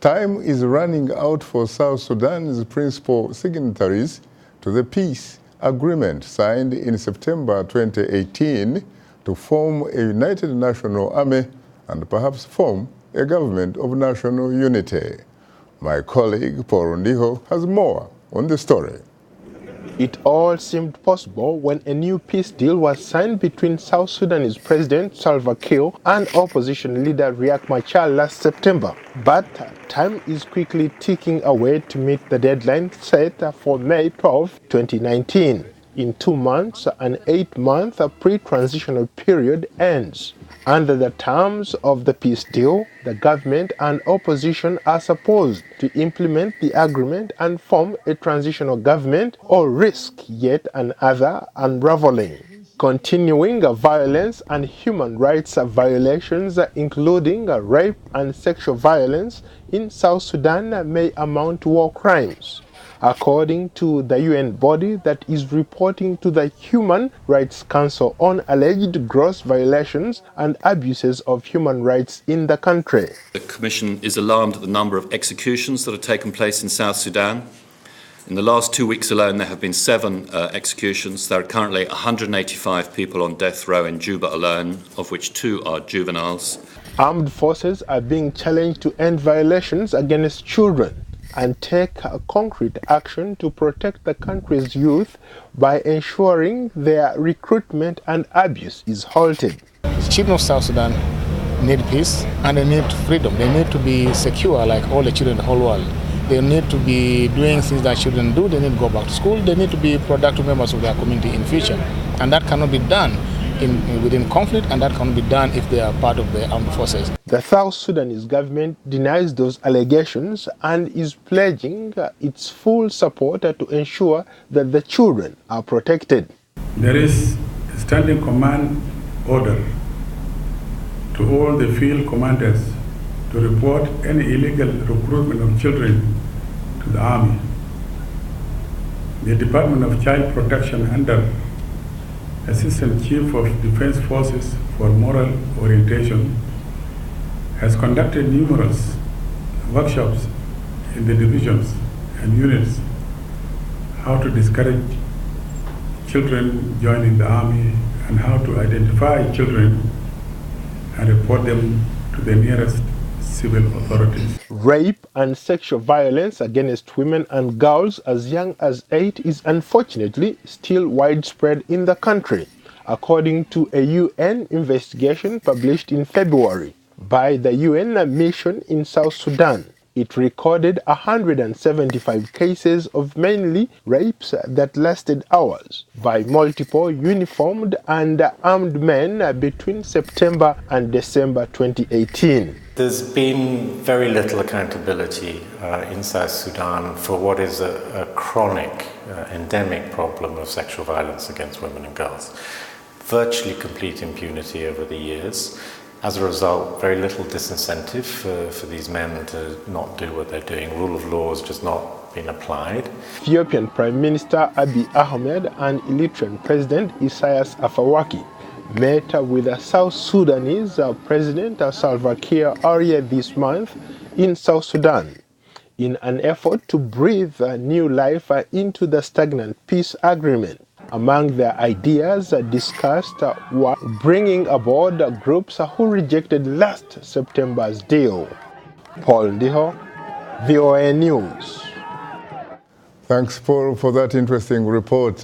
Time is running out for South Sudan's principal signatories to the peace agreement signed in September 2018 to form a united national army and perhaps form a government of national unity. My colleague Paul Ndiho has more on the story. It all seemed possible when a new peace deal was signed between South Sudanese President Salva Kiir and opposition leader Riek Machar last September. But time is quickly ticking away to meet the deadline set for May 12, 2019. In 2 months, an 8-month pre-transitional period ends. Under the terms of the peace deal, the government and opposition are supposed to implement the agreement and form a transitional government or risk yet another unraveling. Continuing violence and human rights violations, including rape and sexual violence in South Sudan, may amount to war crimes, according to the UN body that is reporting to the Human Rights Council on alleged gross violations and abuses of human rights in the country. The Commission is alarmed at the number of executions that have taken place in South Sudan. In the last 2 weeks alone, there have been 7 executions. There are currently 185 people on death row in Juba alone, of which 2 are juveniles. Armed forces are being challenged to end violations against children and take concrete action to protect the country's youth by ensuring their recruitment and abuse is halted. Children of South Sudan need peace and they need freedom. They need to be secure like all the children in the whole world. They need to be doing things that children do. They need to go back to school. They need to be productive members of their community in future. And that cannot be done within conflict, and that cannot be done if they are part of the armed forces. The South Sudanese government denies those allegations and is pledging its full support to ensure that the children are protected. There is a standing command order to all the field commanders to report any illegal recruitment of children to the army. The Department of Child Protection under Assistant Chief of Defense Forces for Moral Orientation has conducted numerous workshops in the divisions and units how to discourage children joining the army and how to identify children and report them to the nearest civil authorities. Rape and sexual violence against women and girls as young as 8 is unfortunately still widespread in the country, according to a UN investigation published in February by the UN mission in South Sudan. It recorded 175 cases of mainly rapes that lasted hours by multiple uniformed and armed men between September and December 2018. There's been very little accountability in South Sudan for what is a chronic, endemic problem of sexual violence against women and girls. Virtually complete impunity over the years. As a result, very little disincentive for these men to not do what they're doing. Rule of law has just not been applied. Ethiopian Prime Minister Abiy Ahmed and Eritrean President Isaias Afwerki met with the South Sudanese President Salva Kiir earlier this month in South Sudan in an effort to breathe new life into the stagnant peace agreement. Among the ideas discussed were bringing aboard groups who rejected last September's deal. Paul Ndiho, VOA News. Thanks, Paul, for that interesting report.